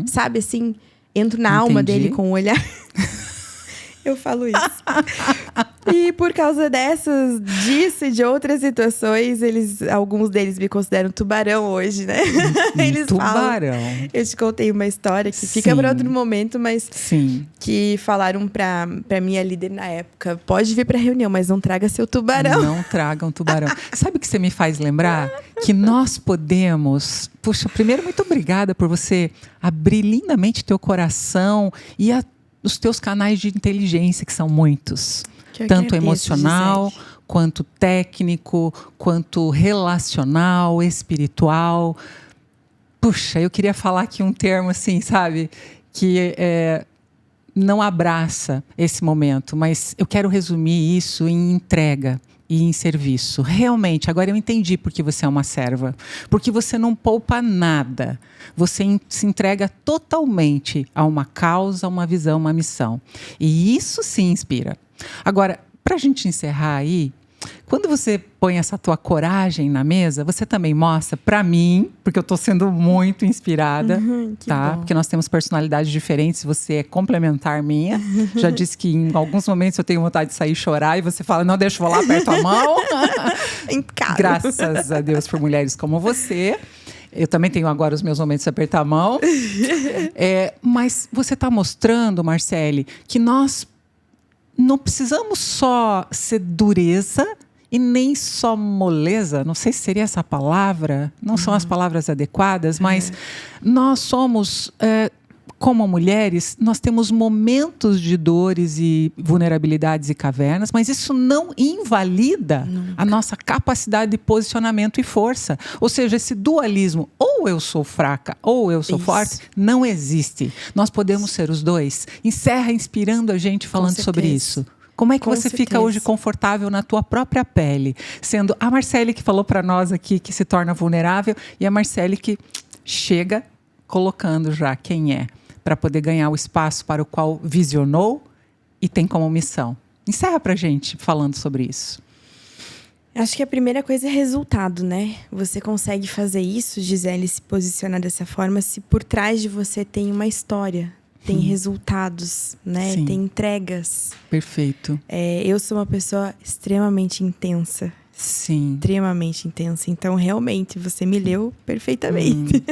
Sabe assim? Entro na alma dele com o olhar. Eu falo isso. E por causa disso e de outras situações, alguns deles me consideram tubarão hoje, né? Eles tubarão. Falam. Eu te contei uma história que fica para outro momento, mas que falaram pra minha líder na época: pode vir pra reunião, mas não traga seu tubarão. Não traga um tubarão. Sabe o que você me faz lembrar? Que nós podemos... Puxa, primeiro, muito obrigada por você abrir lindamente teu coração e os teus canais de inteligência, que são muitos. Tanto emocional, quanto técnico, quanto relacional, espiritual. Puxa, eu queria falar aqui um termo assim, sabe? Que não abraça esse momento, mas eu quero resumir isso em entrega e em serviço. Realmente, agora eu entendi por que você é uma serva. Porque você não poupa nada. Você se entrega totalmente a uma causa, uma visão, uma missão. E isso sim inspira. Agora, para a gente encerrar aí, quando você põe essa tua coragem na mesa, você também mostra para mim, porque eu estou sendo muito inspirada, tá? Bom. Porque nós temos personalidades diferentes, você é complementar minha. Já disse que em alguns momentos eu tenho vontade de sair e chorar e você fala: não, deixa eu vou lá, aperto a mão. Graças a Deus por mulheres como você. Eu também tenho agora os meus momentos de apertar a mão. Mas você está mostrando, Marcele, que nós não precisamos só ser dureza e nem só moleza. Não sei se seria essa palavra. Não são as palavras adequadas, mas nós somos... como mulheres, nós temos momentos de dores e vulnerabilidades e cavernas, mas isso não invalida a nossa capacidade de posicionamento e força. Ou seja, esse dualismo, ou eu sou fraca, ou eu sou forte, não existe. Nós podemos ser os dois. Encerra inspirando a gente falando sobre isso. Como é que você fica hoje confortável na tua própria pele? Sendo a Marcele que falou para nós aqui que se torna vulnerável e a Marcele que chega colocando já quem é, para poder ganhar o espaço para o qual visionou e tem como missão. Encerra pra gente falando sobre isso. Acho que a primeira coisa é resultado, né? Você consegue fazer isso, Gisele, se posicionar dessa forma, se por trás de você tem uma história, tem resultados, né? Sim. Tem entregas. Perfeito. Eu sou uma pessoa extremamente intensa. Sim. Extremamente intensa. Então, realmente, você me leu perfeitamente.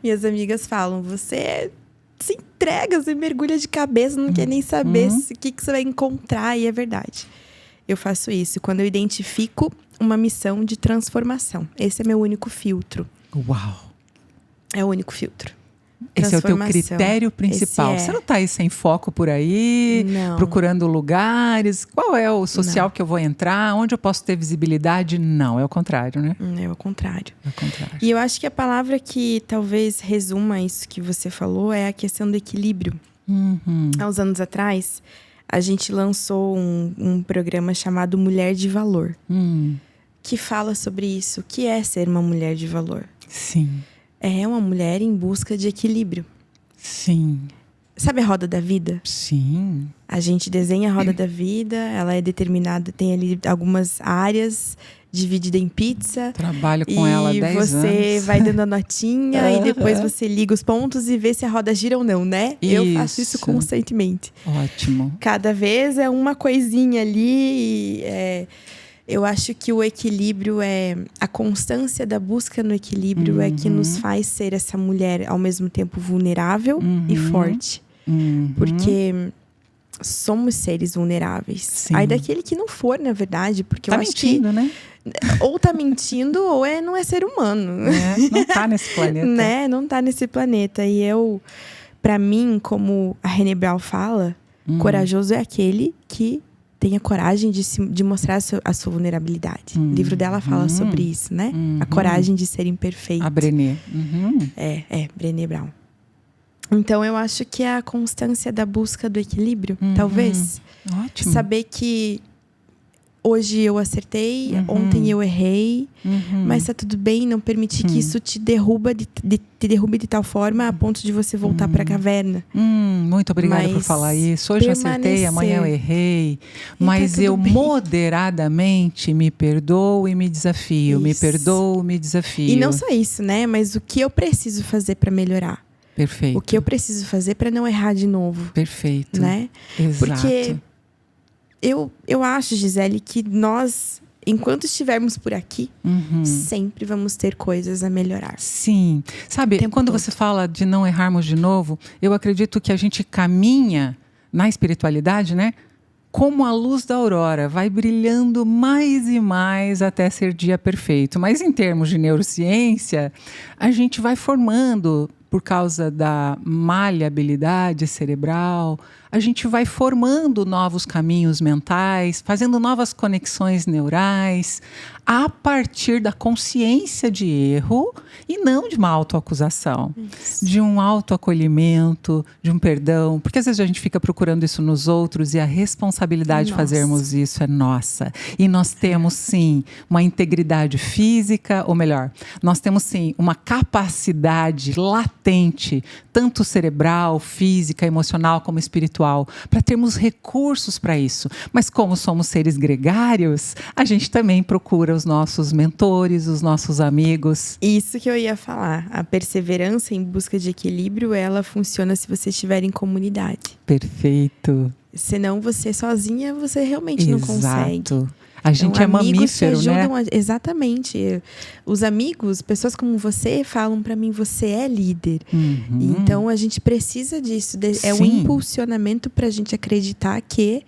Minhas amigas falam: você se entrega, você mergulha de cabeça, não quer nem saber o que você vai encontrar. E é verdade. Eu faço isso quando eu identifico uma missão de transformação. Esse é meu único filtro. Uau! É o único filtro. Esse é o teu critério principal. Você não está aí sem foco por aí, procurando lugares. Qual é o social que eu vou entrar? Onde eu posso ter visibilidade? Não, é o contrário, né? É o contrário. É o contrário. E eu acho que a palavra que talvez resuma isso que você falou é a questão do equilíbrio. Há uns anos atrás, a gente lançou um programa chamado Mulher de Valor. Que fala sobre isso. O que é ser uma mulher de valor? Sim. É uma mulher em busca de equilíbrio. Sim. Sabe a roda da vida? Sim. A gente desenha a roda da vida, ela é determinada, tem ali algumas áreas dividida em pizza. Trabalho com ela há 10 anos. E você vai dando a notinha e depois você liga os pontos e vê se a roda gira ou não, né? Eu faço isso constantemente. Ótimo. Cada vez é uma coisinha ali. Eu acho que o equilíbrio a constância da busca no equilíbrio é que nos faz ser essa mulher ao mesmo tempo vulnerável e forte. Porque somos seres vulneráveis. Sim. Aí daquele que não for, na verdade, porque eu acho mentindo, né? Ou tá mentindo ou não é ser humano. Não tá nesse planeta. Né? Não tá nesse planeta. E pra mim, como a Brené Brown fala, corajoso é aquele que tenha coragem de mostrar a sua vulnerabilidade. O livro dela fala sobre isso, né? A coragem de ser imperfeito. A Brené. Brené Brown. Então, eu acho que é a constância da busca do equilíbrio, talvez. Ótimo. Saber que hoje eu acertei, ontem eu errei, mas tá tudo bem, não permitir que isso te derrube de tal forma a ponto de você voltar para a caverna. Muito obrigada por falar isso. Hoje eu acertei, amanhã eu errei. Mas tá eu moderadamente me perdoo e me desafio. Isso. Me perdoo, me desafio. E não só isso, né? Mas o que eu preciso fazer para melhorar? Perfeito. O que eu preciso fazer para não errar de novo? Perfeito. Né? Exato. Porque eu acho, Gisele, que nós, enquanto estivermos por aqui, sempre vamos ter coisas a melhorar. Sim. Sabe, quando você fala de não errarmos de novo, eu acredito que a gente caminha na espiritualidade, né? Como a luz da aurora, vai brilhando mais e mais até ser dia perfeito. Mas em termos de neurociência, a gente vai formando, por causa da maleabilidade cerebral, a gente vai formando novos caminhos mentais, fazendo novas conexões neurais, a partir da consciência de erro e não de uma autoacusação, de um autoacolhimento, de um perdão. Porque às vezes a gente fica procurando isso nos outros e a responsabilidade de fazermos isso é nossa. E nós temos, sim, uma integridade física, ou melhor, nós temos, sim, uma capacidade latente, tanto cerebral, física, emocional, como espiritual, para termos recursos para isso. Mas como somos seres gregários, a gente também procura os nossos mentores, os nossos amigos. Isso que eu ia falar. A perseverança em busca de equilíbrio, ela funciona se você estiver em comunidade. Perfeito. Senão você sozinha, você realmente não consegue. A gente então, é mamífero, né? Exatamente. Os amigos, pessoas como você, falam para mim, você é líder. Então, a gente precisa disso. É um impulsionamento para a gente acreditar que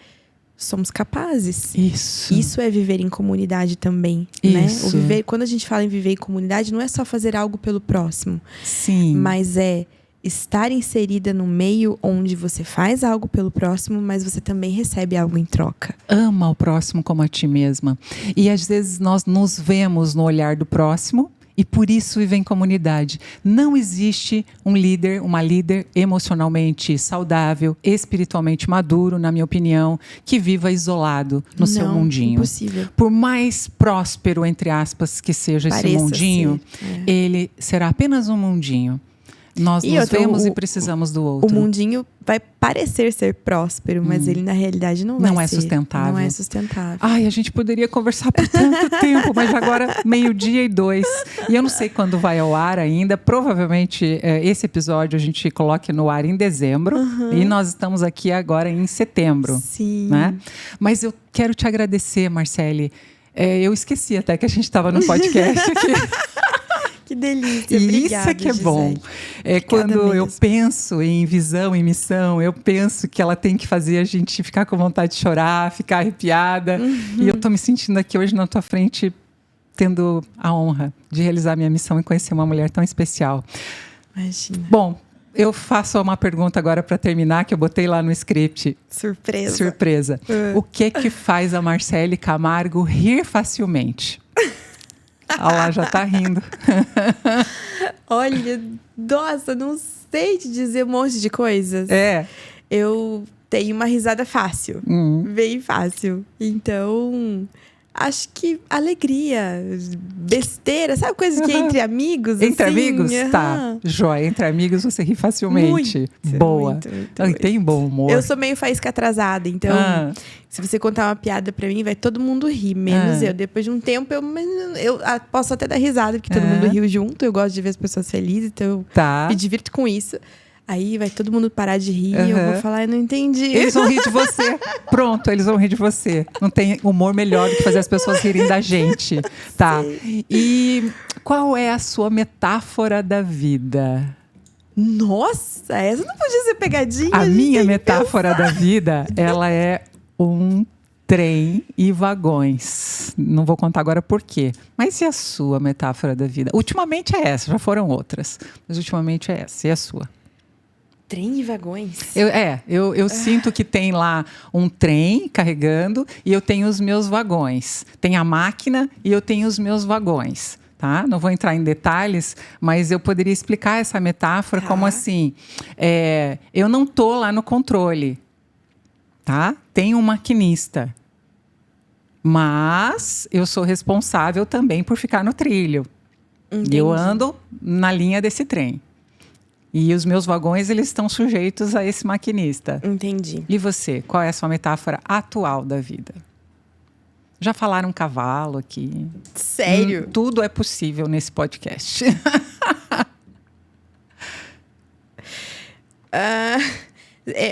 somos capazes. Isso é viver em comunidade também, né? Quando a gente fala em viver em comunidade, não é só fazer algo pelo próximo. Sim. Mas é estar inserida no meio onde você faz algo pelo próximo, mas você também recebe algo em troca. Ama o próximo como a ti mesma. E às vezes nós nos vemos no olhar do próximo e por isso vive em comunidade. Não existe um líder, uma líder emocionalmente saudável, espiritualmente maduro, na minha opinião, que viva isolado no seu mundinho. Impossível. Por mais próspero, entre aspas, que seja esse mundinho, ele será apenas um mundinho. Nós nos vemos e precisamos do outro. O mundinho vai parecer ser próspero, mas ele na realidade não vai ser. Não é sustentável. Não é sustentável. Ai, a gente poderia conversar por tanto tempo, mas agora 12:02. E eu não sei quando vai ao ar ainda. Provavelmente esse episódio a gente coloque no ar em dezembro. E nós estamos aqui agora em setembro. Sim. Né? Mas eu quero te agradecer, Marcele. Eu esqueci até que a gente estava no podcast aqui. Que delícia, obrigada, isso é que é bom. Quando eu penso em visão, em missão, eu penso que ela tem que fazer a gente ficar com vontade de chorar, ficar arrepiada. E eu estou me sentindo aqui hoje na tua frente, tendo a honra de realizar minha missão e conhecer uma mulher tão especial. Imagina. Bom, eu faço uma pergunta agora para terminar, que eu botei lá no script. Surpresa. O que faz a Marcele Camargo rir facilmente? Olha lá, já tá rindo. Olha, nossa, não sei te dizer um monte de coisas. Eu tenho uma risada fácil. Bem fácil. Então, acho que alegria, besteira, sabe coisa que entre amigos? Entre assim? amigos? Tá, joia. Entre amigos você ri facilmente. Boa. Muito. Tem bom humor. Eu sou meio faísca atrasada, então se você contar uma piada pra mim, vai todo mundo rir, menos eu. Depois de um tempo, eu posso até dar risada, porque todo mundo riu junto. Eu gosto de ver as pessoas felizes, então eu me divirto com isso. Aí vai todo mundo parar de rir e eu vou falar, eu não entendi. Eles vão rir de você. Pronto, eles vão rir de você. Não tem humor melhor do que fazer as pessoas rirem da gente. Tá. Sim. E qual é a sua metáfora da vida? Nossa, essa não podia ser pegadinha. A minha metáfora da vida, ela é um trem e vagões. Não vou contar agora por quê. Mas e a sua metáfora da vida? Ultimamente é essa, já foram outras. Mas ultimamente é essa. E a sua? Trem e vagões? Eu sinto que tem lá um trem carregando e eu tenho os meus vagões. Tem a máquina e eu tenho os meus vagões. Tá? Não vou entrar em detalhes, mas eu poderia explicar essa metáfora como assim: eu não estou lá no controle. Tá? Tem um maquinista. Mas eu sou responsável também por ficar no trilho. Entendi. E eu ando na linha desse trem. E os meus vagões, eles estão sujeitos a esse maquinista. Entendi. E você, qual é a sua metáfora atual da vida? Já falaram cavalo aqui. Sério? Tudo é possível nesse podcast.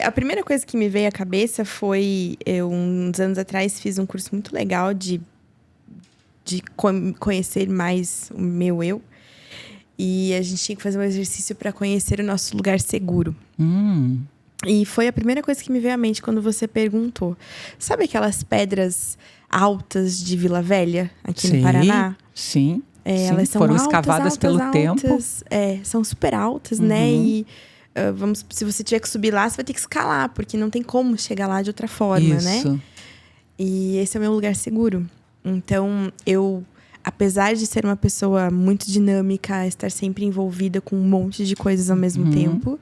A primeira coisa que me veio à cabeça foi... Eu, uns anos atrás, fiz um curso muito legal de conhecer mais o meu eu. E a gente tinha que fazer um exercício para conhecer o nosso lugar seguro. E foi a primeira coisa que me veio à mente quando você perguntou. Sabe aquelas pedras altas de Vila Velha, aqui no Paraná? Sim. Elas são foram altas, escavadas pelo tempo. São super altas, né? E se você tiver que subir lá, você vai ter que escalar, porque não tem como chegar lá de outra forma, né? E esse é o meu lugar seguro. Então, apesar de ser uma pessoa muito dinâmica, estar sempre envolvida com um monte de coisas ao mesmo tempo,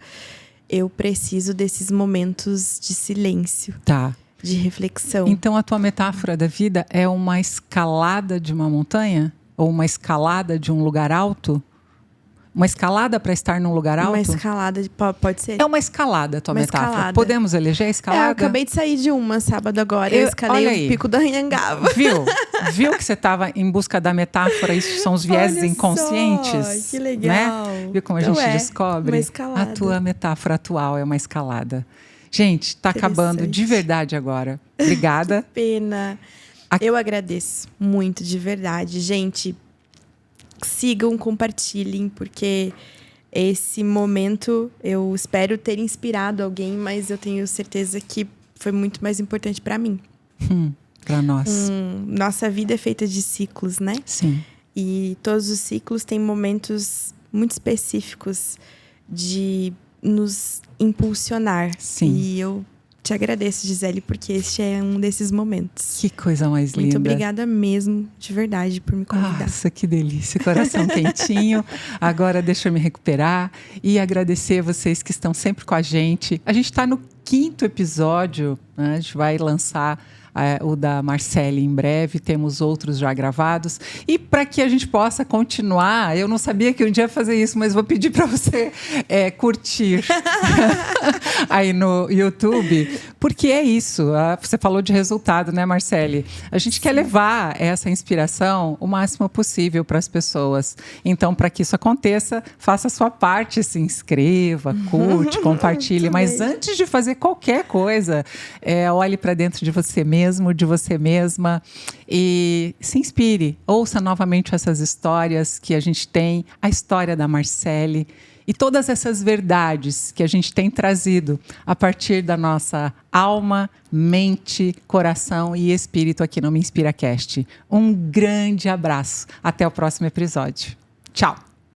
eu preciso desses momentos de silêncio, de reflexão. Então, a tua metáfora da vida é uma escalada de uma montanha? Ou uma escalada de um lugar alto? Uma escalada para estar num lugar alto? Uma escalada, pode ser. É uma escalada a tua metáfora. Escalada. Podemos eleger a escalada? Eu acabei de sair de uma sábado agora. Eu escalei o Pico da Anhangaba. Viu que você estava em busca da metáfora? Isso são os vieses inconscientes. Só, que legal. Né? Viu como a gente descobre? Uma escalada. A tua metáfora atual é uma escalada. Gente, está acabando de verdade agora. Obrigada. Que pena. Eu agradeço muito, de verdade. Gente, sigam, compartilhem, porque esse momento eu espero ter inspirado alguém, mas eu tenho certeza que foi muito mais importante para mim. Para nós. Nossa vida é feita de ciclos, né? Sim. E todos os ciclos têm momentos muito específicos de nos impulsionar. Sim. E eu te agradeço, Gisele, porque este é um desses momentos. Que coisa mais linda. Muito obrigada mesmo, de verdade, por me convidar. Nossa, que delícia. Coração quentinho. Agora deixa eu me recuperar e agradecer a vocês que estão sempre com a gente. A gente está no 5º episódio, né? A gente vai lançar o da Marcele em breve, temos outros já gravados. E para que a gente possa continuar, eu não sabia que um dia ia fazer isso, mas vou pedir para você curtir aí no YouTube, porque é isso. Você falou de resultado, né, Marcele? A gente quer levar essa inspiração o máximo possível para as pessoas. Então, para que isso aconteça, faça a sua parte, se inscreva, curte, compartilhe. Mas antes de fazer qualquer coisa, olhe para dentro de você mesmo, de você mesma, e se inspire. Ouça novamente essas histórias que a gente tem, a história da Marcele e todas essas verdades que a gente tem trazido a partir da nossa alma, mente, coração e espírito aqui no Me Inspira Cast. Um grande abraço. Até o próximo episódio. Tchau!